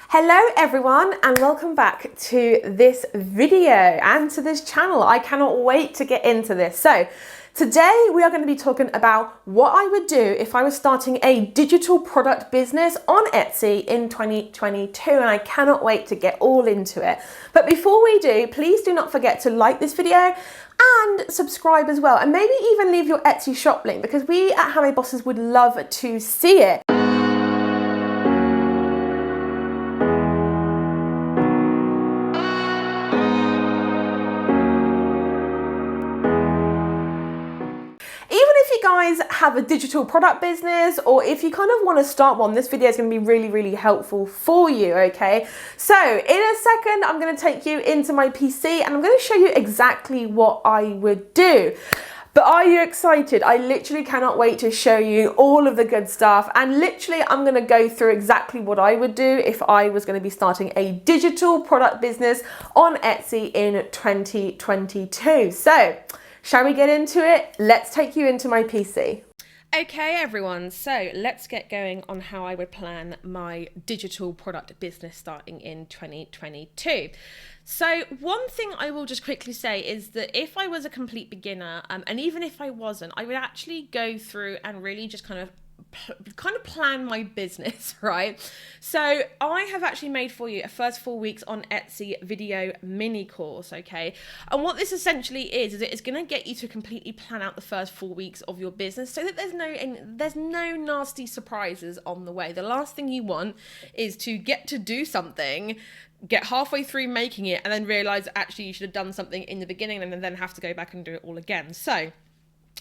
Hello everyone and welcome back to this video and to this channel. I cannot wait to get into this. So today we are going to be talking about what I would do if I was starting a digital product business on Etsy in 2022, and I cannot wait to get all into it. But before we do, please do not forget to like this video and subscribe as well, and maybe even leave your Etsy shop link because we at Handmade Bosses would love to see it. Guys have a digital product business, or if you kind of want to start one, this video is going to be really helpful for you. Okay, so in a second I'm going to take you into my PC and I'm going to show you exactly what I would do. But are you excited? I literally cannot wait to show you all of the good stuff, and literally I'm going to go through exactly what I would do if I was going to be starting a digital product business on Etsy in 2022. So shall we get into it? Let's take you into my PC. Okay everyone, so let's get going on how I would plan my digital product business starting in 2022. So one thing I will just quickly say is that if I was a complete beginner, and even if I wasn't, I would actually go through and really just kind of plan my business, right? So I have actually made for you a first 4 weeks on Etsy video mini course, okay? And what this essentially is it's going to get you to completely plan out the first 4 weeks of your business so that there's no nasty surprises on the way. The last thing you want is to get to do something, get halfway through making it, and then realize actually you should have done something in the beginning and then have to go back and do it all again. So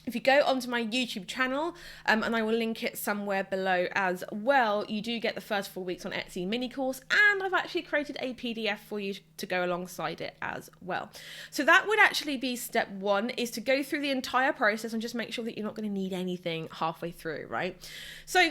if you go onto my YouTube channel, and I will link it somewhere below as well, you do get the first 4 weeks on Etsy mini course, and I've actually created a PDF for you to go alongside it as well. So that would actually be step one, is to go through the entire process and just make sure that you're not going to need anything halfway through, right? So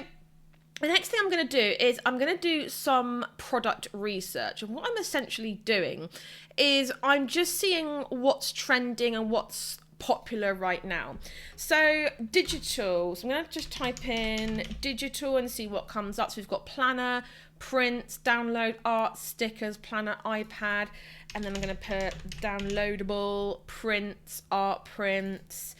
the next thing I'm going to do is I'm going to do some product research. And what I'm essentially doing is I'm just seeing what's trending and what's popular right now. So digital, so I'm going to just type in digital and see what comes up. So we've got planner, prints, download art, stickers, planner, iPad, and then I'm going to put downloadable, prints, art prints,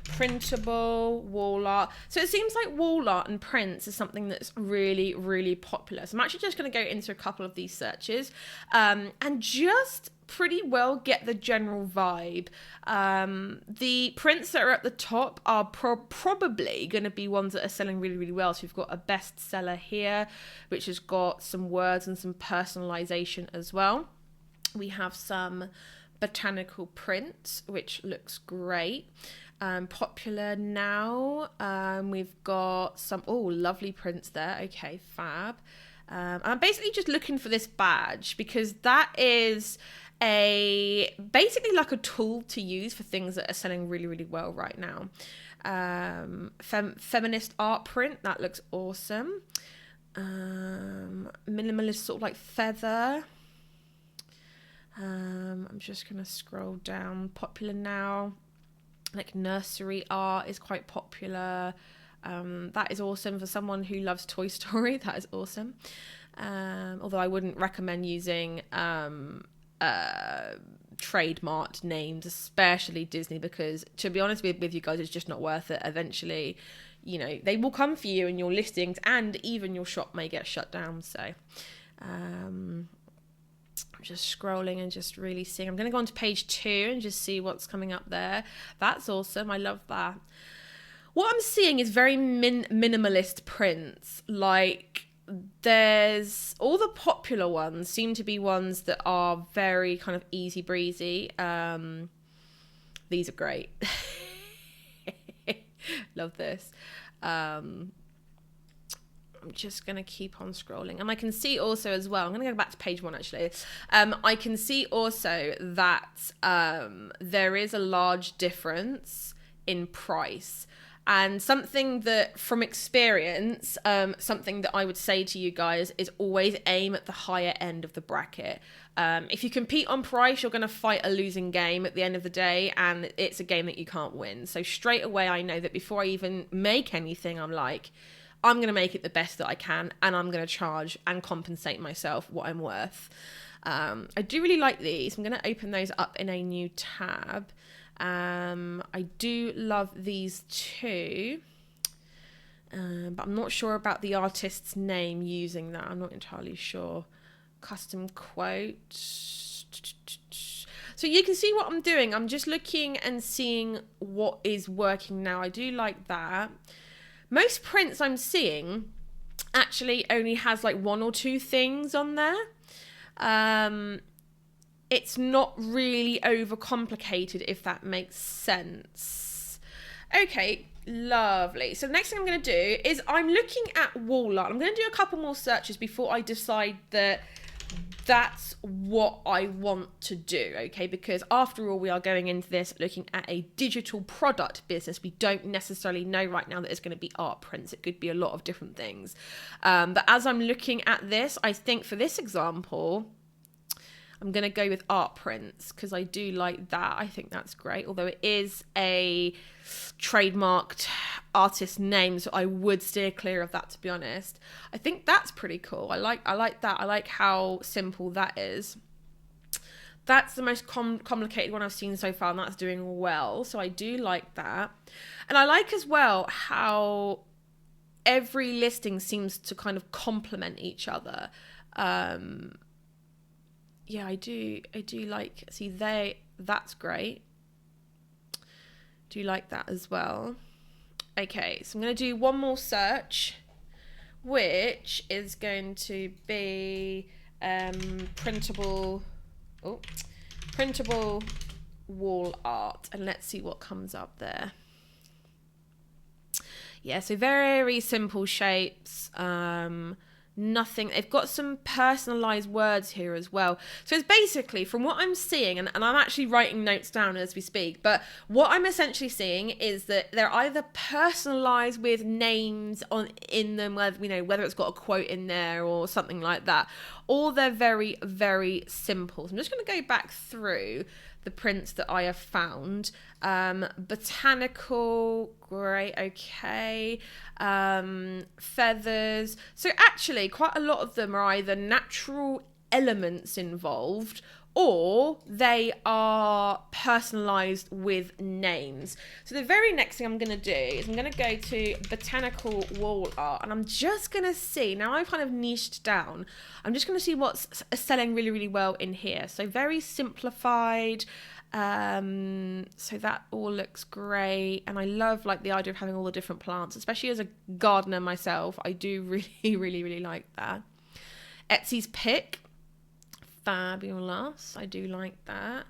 printable, wall art. So it seems like wall art and prints is something that's really popular. So I'm actually just going to go into a couple of these searches and just pretty well get the general vibe. The prints that are at the top are probably going to be ones that are selling really well. So we've got a bestseller here, which has got some words and some personalization as well. We have some botanical prints, which looks great. Popular now. We've got some lovely prints there. Okay, fab. I'm basically just looking for this badge because that is basically like a tool to use for things that are selling really well right now. Feminist art print, that looks awesome. Minimalist sort of like feather. I'm just gonna scroll down. Popular now, like nursery art is quite popular. That is awesome for someone who loves Toy Story. That is awesome. Although I wouldn't recommend using trademarked names, especially Disney, because to be honest with you guys, it's just not worth it. Eventually, you know, they will come for you in your listings, and even your shop may get shut down. So I'm just scrolling and just really seeing. I'm going to go on to page 2 and just see what's coming up there. That's awesome. I love that. What I'm seeing is very minimalist prints. Like, there's all the popular ones seem to be ones that are very kind of easy breezy. These are great. Love this. I'm just going to keep on scrolling. And I can see also as well, I'm going to go back to page 1 actually. I can see also that there is a large difference in price. And something that, from experience, something that I would say to you guys is always aim at the higher end of the bracket. If you compete on price, you're going to fight a losing game at the end of the day, and it's a game that you can't win. So straight away, I know that before I even make anything, I'm like, I'm going to make it the best that I can, and I'm going to charge and compensate myself what I'm worth. I do really like these. I'm going to open those up in a new tab. I do love these two, but I'm not sure about the artist's name using that. I'm not entirely sure. Custom quote. So you can see what I'm doing. I'm just looking and seeing what is working now. I do like that. Most prints I'm seeing actually only has like one or two things on there. It's not really overcomplicated, if that makes sense. Okay, lovely. So the next thing I'm going to do is I'm looking at wall art. I'm going to do a couple more searches before I decide that that's what I want to do, okay? Because after all, we are going into this looking at a digital product business. We don't necessarily know right now that it's going to be art prints. It could be a lot of different things. But as I'm looking at this, I think for this example, I'm going to go with art prints because I do like that. I think that's great. Although it is a trademarked artist name, so I would steer clear of that, to be honest. I think that's pretty cool. I like that. I like how simple that is. That's the most complicated one I've seen so far, and that's doing well. So I do like that. And I like as well how every listing seems to kind of complement each other. Yeah, I do like, see that's great. Do like that as well. Okay, so I'm going to do one more search, which is going to be printable wall art, and let's see what comes up there. Yeah, so very simple shapes. Nothing. They've got some personalized words here as well. So it's basically, from what I'm seeing, and I'm actually writing notes down as we speak, but what I'm essentially seeing is that they're either personalized with names in them, whether it's got a quote in there or something like that, or they're very, very simple. So I'm just going to go back through the prints that I have found. Botanical, great, okay. Feathers. So actually quite a lot of them are either natural elements involved or they are personalized with names. So the very next thing I'm going to do is I'm going to go to botanical wall art, and I'm just going to see, now I've kind of niched down, I'm just going to see what's selling really, really well in here. So very simplified. So that all looks great, and I love like the idea of having all the different plants, especially as a gardener myself. I do really, really, really like that. Etsy's pick. Fabulous. I do like that.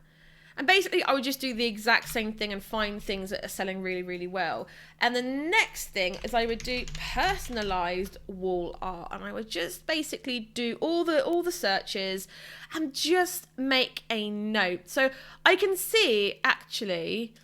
And basically I would just do the exact same thing and find things that are selling really, really well. And the next thing is I would do personalized wall art, and I would just basically do all the searches and just make a note. So I can see actually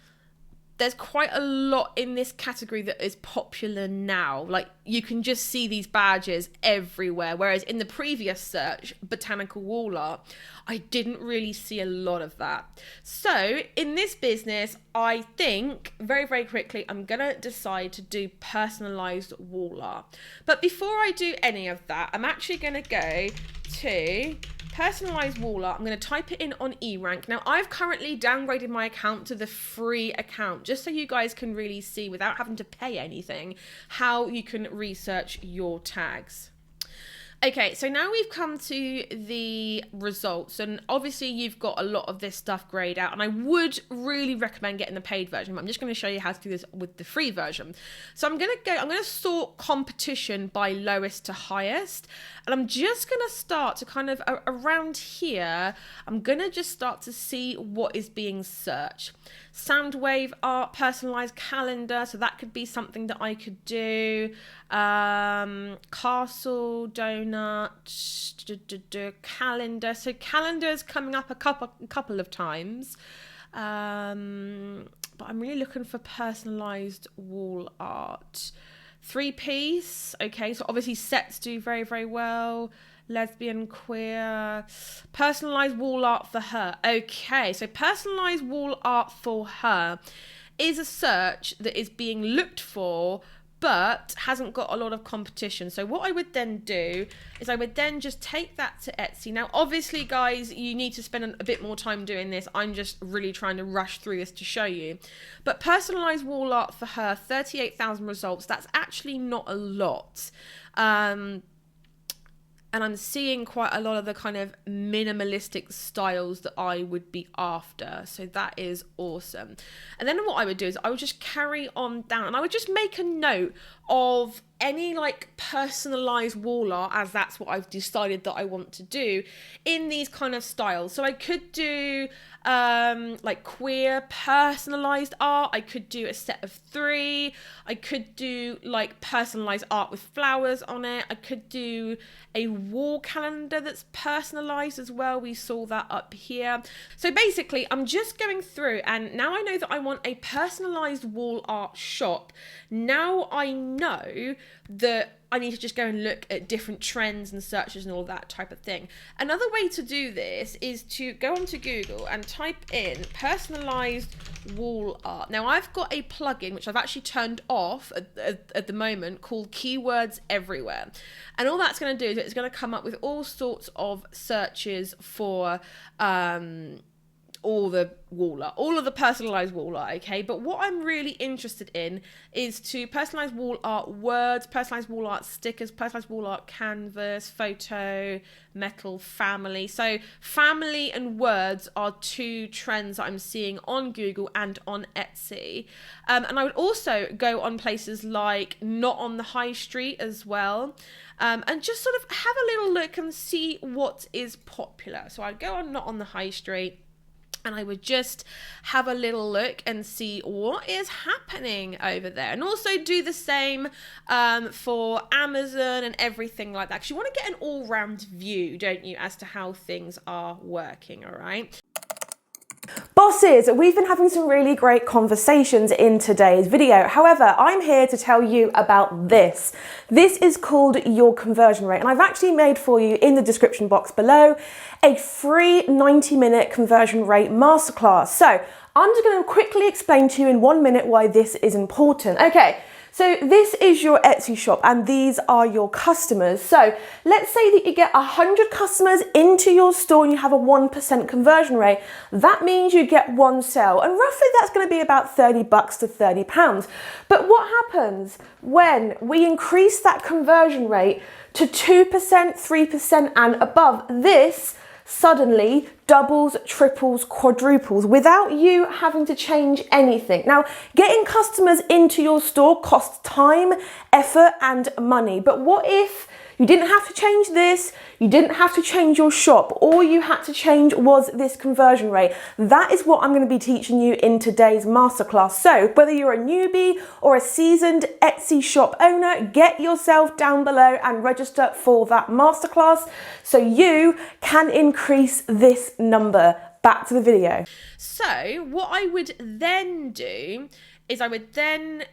there's quite a lot in this category that is popular now. Like you can just see these badges everywhere. Whereas in the previous search, botanical wall art, I didn't really see a lot of that. So in this business, I think very, very quickly, I'm going to decide to do personalized wall art. But before I do any of that, I'm actually going to go to personalized wall art. I'm going to type it in on eRank. Now I've currently downgraded my account to the free account just so you guys can really see without having to pay anything how you can research your tags. Okay, so now we've come to the results, and obviously you've got a lot of this stuff grayed out, and I would really recommend getting the paid version, but I'm just going to show you how to do this with the free version. So I'm going to sort competition by lowest to highest, and I'm just going to start to kind of around here, I'm going to just start to see what is being searched. Soundwave art, personalized calendar, so that could be something that I could do. Castle, donut, calendar. So calendar's coming up a couple of times. But I'm really looking for personalized wall art. 3-piece. Okay, so obviously sets do very, very well. Lesbian, queer, personalized wall art for her. Okay, so personalized wall art for her is a search that is being looked for but hasn't got a lot of competition. So what I would then do is I would then just take that to Etsy. Now, obviously, guys, you need to spend a bit more time doing this. I'm just really trying to rush through this to show you. But personalized wall art for her, 38,000 results. That's actually not a lot. And I'm seeing quite a lot of the kind of minimalistic styles that I would be after. So that is awesome. And then what I would do is I would just carry on down and I would just make a note of any like personalized wall art, as that's what I've decided that I want to do in these kind of styles. So I could do like queer personalized art. I could do a set of 3. I could do like personalized art with flowers on it. I could do a wall calendar that's personalized as well. We saw that up here. So basically I'm just going through, and now I know that I want a personalized wall art shop. Now I know that I need to just go and look at different trends and searches and all that type of thing. Another way to do this is to go onto Google and type in personalized wall art. Now I've got a plugin which I've actually turned off at the moment called Keywords Everywhere. And all that's going to do is it's going to come up with all sorts of searches for all the wall art, all of the personalized wall art, okay? But what I'm really interested in is to personalize wall art words, personalized wall art stickers, personalized wall art canvas, photo, metal, family. So family and words are 2 trends that I'm seeing on Google and on Etsy. And I would also go on places like Not on the High Street as well. And just sort of have a little look and see what is popular. So I'd go on Not on the High Street, and I would just have a little look and see what is happening over there. And also do the same for Amazon and everything like that. Because you want to get an all-round view, don't you, as to how things are working, all right? Bosses, we've been having some really great conversations in today's video. However, I'm here to tell you about this. This is called your conversion rate, and I've actually made for you in the description box below a free 90-minute conversion rate masterclass. So I'm just going to quickly explain to you in 1 minute why this is important. Okay. So this is your Etsy shop and these are your customers. So let's say that you get 100 customers into your store and you have a 1% conversion rate. That means you get 1 sale, and roughly that's going to be about $30 to £30. But what happens when we increase that conversion rate to 2%, 3% and above? This suddenly doubles, triples, quadruples without you having to change anything. Now, getting customers into your store costs time, effort, and money. But what if you didn't have to change this, you didn't have to change your shop, all you had to change was this conversion rate? That is what I'm going to be teaching you in today's masterclass. So whether you're a newbie or a seasoned Etsy shop owner, get yourself down below and register for that masterclass so you can increase this number. Back to the video. So what I would then do is I would then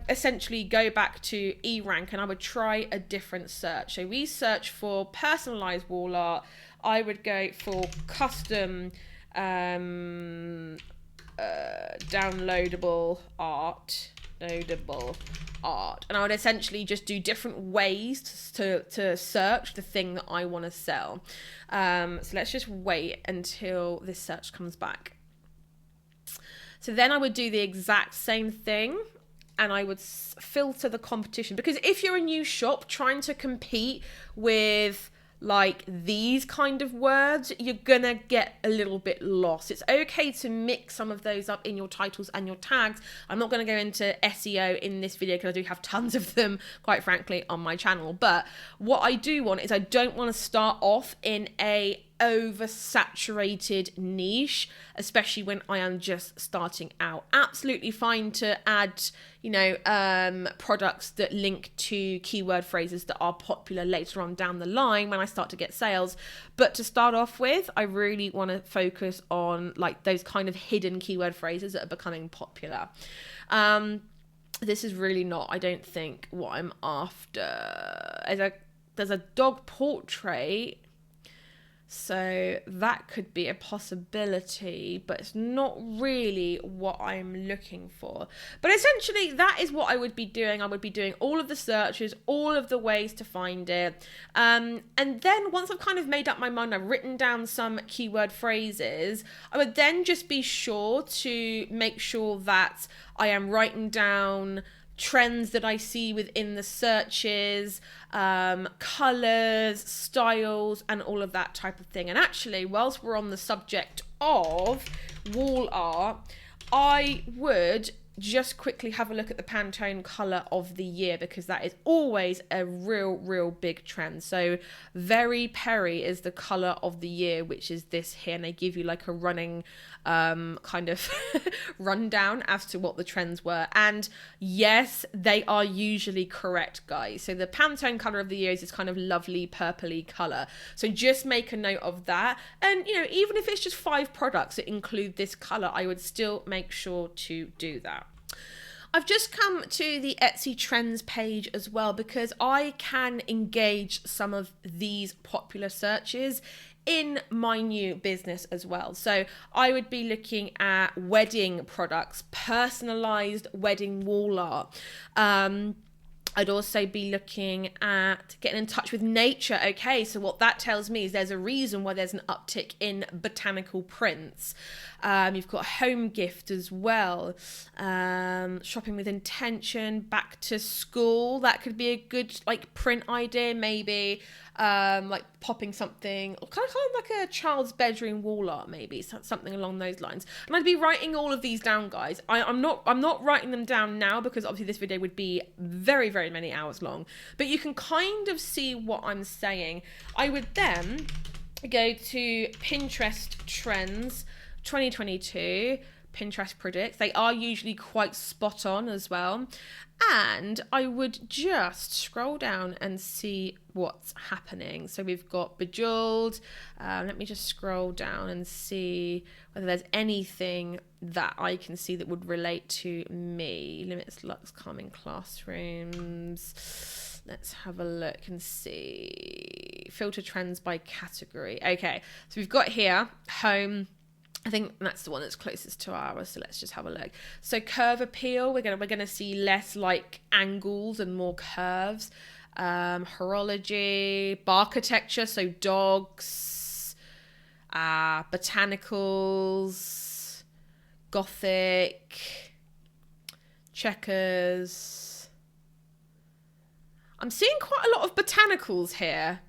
essentially go back to eRank and I would try a different search. So we search for personalized wall art. I would go for custom downloadable art. And I would essentially just do different ways to search the thing that I want to sell. So let's just wait until this search comes back. So then I would do the exact same thing and I would filter the competition, because if you're a new shop trying to compete with like these kind of words, you're gonna get a little bit lost. It's okay to mix some of those up in your titles and your tags. I'm not going to go into SEO in this video because I do have tons of them, quite frankly, on my channel. But what I do want is I don't want to start off in a oversaturated niche, especially when I am just starting out. Absolutely fine to add, products that link to keyword phrases that are popular later on down the line when I start to get sales. But to start off with, I really want to focus on like those kind of hidden keyword phrases that are becoming popular. This is really not, I don't think, what I'm after. There's a dog portrait. So that could be a possibility, but it's not really what I'm looking for. But essentially, that is what I would be doing. I would be doing all of the searches, all of the ways to find it. And then once I've kind of made up my mind, I've written down some keyword phrases, I would then just be sure to make sure that I am writing down trends that I see within the searches, colors, styles, and all of that type of thing. And actually, whilst we're on the subject of wall art, I would just quickly have a look at the Pantone color of the year, because that is always a real big trend. So Very Perry is the color of the year, which is this here, and they give you like a running kind of rundown as to what the trends were. And yes, they are usually correct, guys. So the Pantone color of the year is this kind of lovely purpley color, so just make a note of that. And you know, even if it's just 5 products that include this color, I would still make sure to do that. I've just come to the Etsy trends page as well, because I can engage some of these popular searches in my new business as well. So I would be looking at wedding products, personalized wedding wall art. I'd also be looking at getting in touch with nature. Okay, so what that tells me is there's a reason why there's an uptick in botanical prints. You've got home gift as well. Shopping with intention, back to school. That could be a good like print idea, maybe. Like popping something kind of like a child's bedroom wall art, maybe something along those lines. And I'd be writing all of these down, guys. I'm not writing them down now, because obviously this video would be very many hours long, but you can kind of see what I'm saying. I would then go to Pinterest trends 2022, Pinterest predicts. They are usually quite spot on as well. And I would just scroll down and see what's happening. So we've got Bejeweled. Let me just scroll down and see whether there's anything that I can see that would relate to me. Limits Lux Calming Classrooms. Let's have a look and see. Filter trends by category. Okay, so we've got here home. I think that's the one that's closest to ours, so let's just have a look. So curve appeal, we're gonna see less like angles and more curves. Horology, architecture, so dogs, botanicals, gothic, checkers. I'm seeing quite a lot of botanicals here.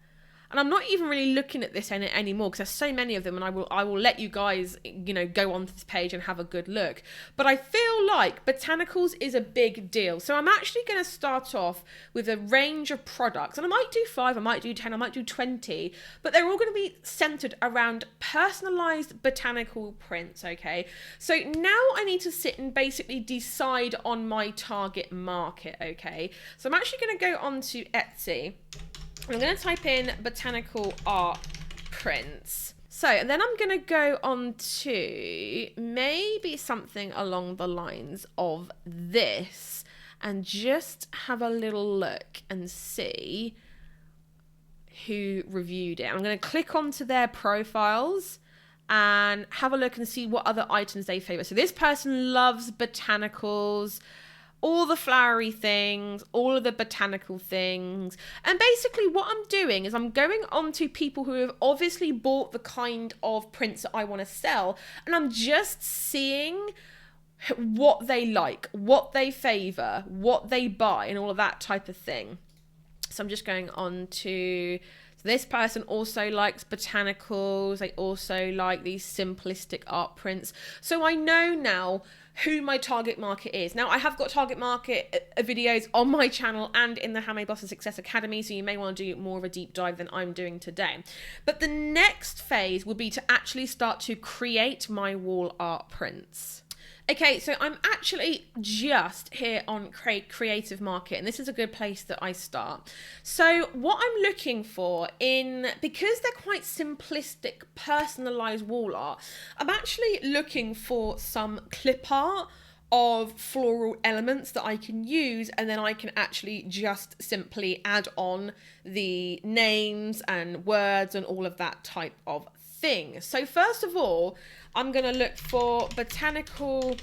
And I'm not even really looking at this anymore, because there's so many of them, and I will let you guys, you know, go onto this page and have a good look. But I feel like botanicals is a big deal. So I'm actually going to start off with a range of products, and I might do 5, I might do 10, I might do 20, but they're all going to be centered around personalized botanical prints, okay? So now I need to sit and basically decide on my target market, okay? So I'm actually going to go onto Etsy. I'm going to type in botanical art prints. So, and then I'm going to go on to maybe something along the lines of this, and just have a little look and see who reviewed it. I'm going to click onto their profiles and have a look and see what other items they favor. So this person loves botanicals, all the flowery things, all of the botanical things. And basically what I'm doing is I'm going on to people who have obviously bought the kind of prints that I want to sell, and I'm just seeing what they like, what they favor, what they buy, and all of that type of thing. So I'm just going on to... So this person also likes botanicals. They also like these simplistic art prints. So I know now who my target market is. Now, I have got target market videos on my channel and in the Handmade Bosses Success Academy, so you may want to do more of a deep dive than I'm doing today. But the next phase will be to actually start to create my wall art prints. Okay, so I'm actually just here on Creative Market, and this is a good place that I start. So what I'm looking for because they're quite simplistic, personalized wall art, I'm actually looking for some clip art of floral elements that I can use, and then I can actually just simply add on the names and words and all of that type of thing. So first of all, I'm going to look for botanical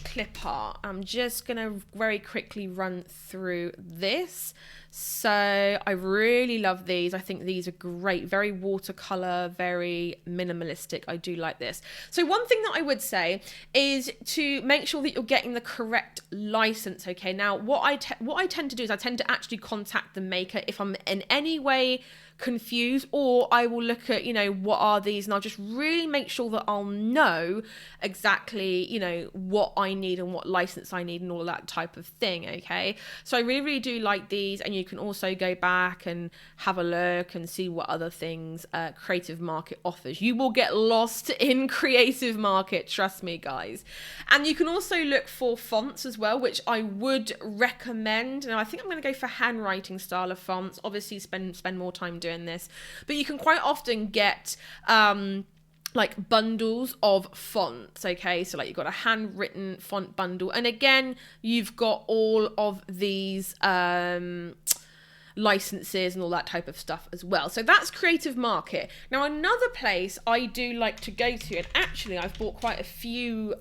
clip art. I'm just going to very quickly run through this. So I really love these. I think these are great, very watercolor, very minimalistic. I do like this. So one thing that I would say is to make sure that you're getting the correct license. Okay, now what I tend to do is I tend to actually contact the maker if I'm in any way confused, or I will look at, you know, what are these, and I'll just really make sure that I'll know exactly, you know, what I need and what license I need and all of that type of thing. Okay, so I really do like these, and you can also go back and have a look and see what other things Creative Market offers. You will get lost in Creative Market, trust me guys. And you can also look for fonts as well, which I would recommend. And I think I'm going to go for handwriting style of fonts, obviously spend more time doing this, but you can quite often get like bundles of fonts. Okay, so like you've got a handwritten font bundle, and again you've got all of these licenses and all that type of stuff as well. So that's Creative Market. Now another place I do like to go to, and actually I've bought quite a few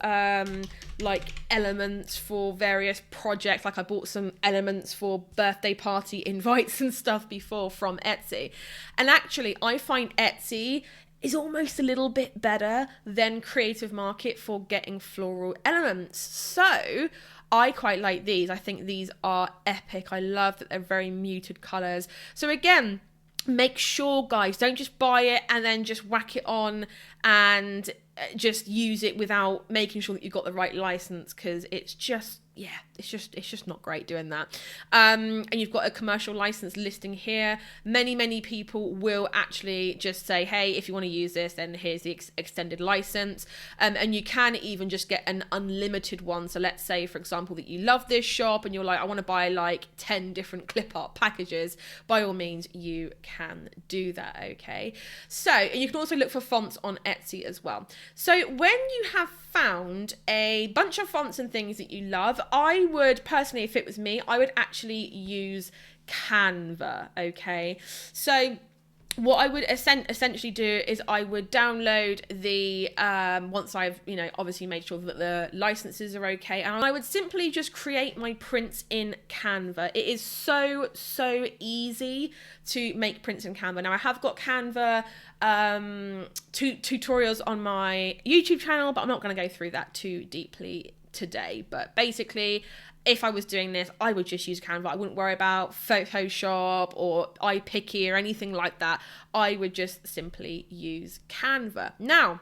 like elements for various projects, like I bought some elements for birthday party invites and stuff before from Etsy, and actually I find Etsy is almost a little bit better than Creative Market for getting floral elements. So I quite like these. I think these are epic. I love that they're very muted colors. So again, make sure guys, don't just buy it and then just whack it on and just use it without making sure that you've got the right license, because it's just, yeah, it's just not great doing that. And you've got a commercial license listing here. Many people will actually just say, hey, if you want to use this, then here's the extended license. And you can even just get an unlimited one. So let's say, for example, that you love this shop and you're like, I want to buy like 10 different clip art packages. By all means, you can do that, okay? So, and you can also look for fonts on Etsy as well. So when you have found a bunch of fonts and things that you love, I would personally, if it was me, I would actually use Canva, okay? So what I would essentially do is I would download the, once I've, you know, obviously made sure that the licenses are okay, and I would simply just create my prints in Canva. It is so easy to make prints in Canva. Now I have got Canva tutorials on my YouTube channel, but I'm not going to go through that too deeply today. But basically, if I was doing this, I would just use Canva. I wouldn't worry about Photoshop or iPicky or anything like that. I would just simply use Canva. Now,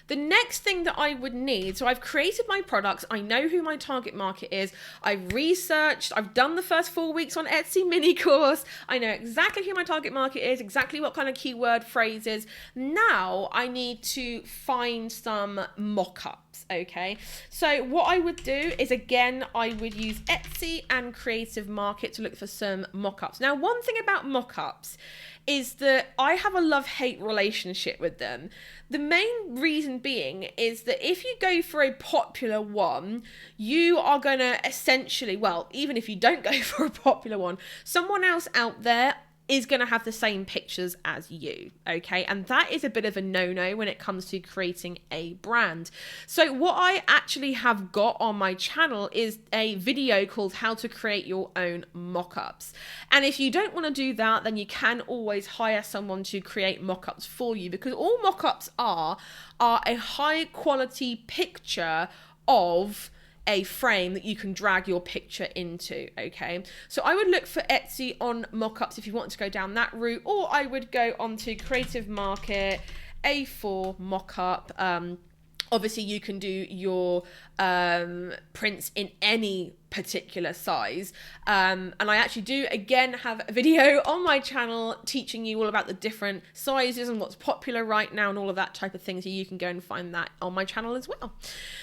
the next thing that I would need, so I've created my products, I know who my target market is, I've researched, I've done the first 4 weeks on Etsy mini course, I know exactly who my target market is, exactly what kind of keyword phrases. Now I need to find some mock-ups, okay? So what I would do is, again, I would use Etsy and Creative Market to look for some mock-ups. Now, one thing about mock-ups is that I have a love-hate relationship with them. The main reason being is that if you go for a popular one, you are going to essentially, well, even if you don't go for a popular one, someone else out there is going to have the same pictures as you, okay? And that is a bit of a no-no when it comes to creating a brand. So what I actually have got on my channel is a video called How to Create Your Own Mockups. And if you don't want to do that, then you can always hire someone to create mockups for you, because all mockups are a high quality picture of a frame that you can drag your picture into, okay? So I would look for Etsy on mockups if you want to go down that route, or I would go onto Creative Market, A4 mockup. Obviously you can do your prints in any particular size, and I actually do again have a video on my channel teaching you all about the different sizes and what's popular right now and all of that type of thing, so you can go and find that on my channel as well.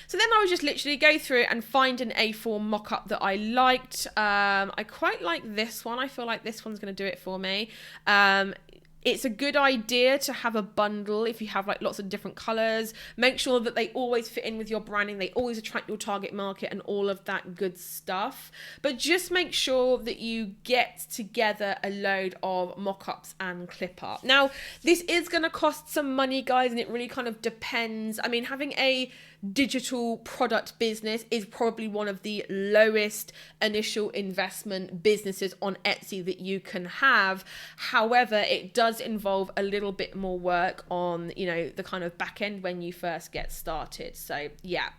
So then I would just literally go through and find an A4 mock-up that I liked. I quite like this one. I feel like this one's going to do it for me. It's a good idea to have a bundle if you have like lots of different colors. Make sure that they always fit in with your branding, they always attract your target market and all of that good stuff. But just make sure that you get together a load of mock-ups and clip art. Now, this is going to cost some money, guys, and it really kind of depends. I mean, having a digital product business is probably one of the lowest initial investment businesses on Etsy that you can have. However, it does involve a little bit more work on, you know, the kind of back end when you first get started. So yeah,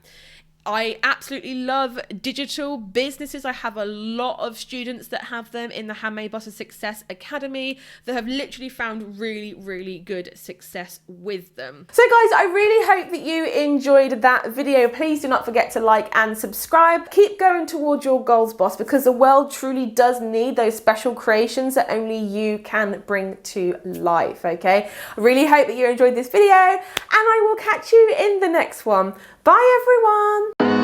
I absolutely love digital businesses. I have a lot of students that have them in the Handmade Bosses Success Academy that have literally found really, really good success with them. So guys, I really hope that you enjoyed that video. Please do not forget to like and subscribe. Keep going towards your goals, boss, because the world truly does need those special creations that only you can bring to life, okay? I really hope that you enjoyed this video, and I will catch you in the next one. Bye everyone!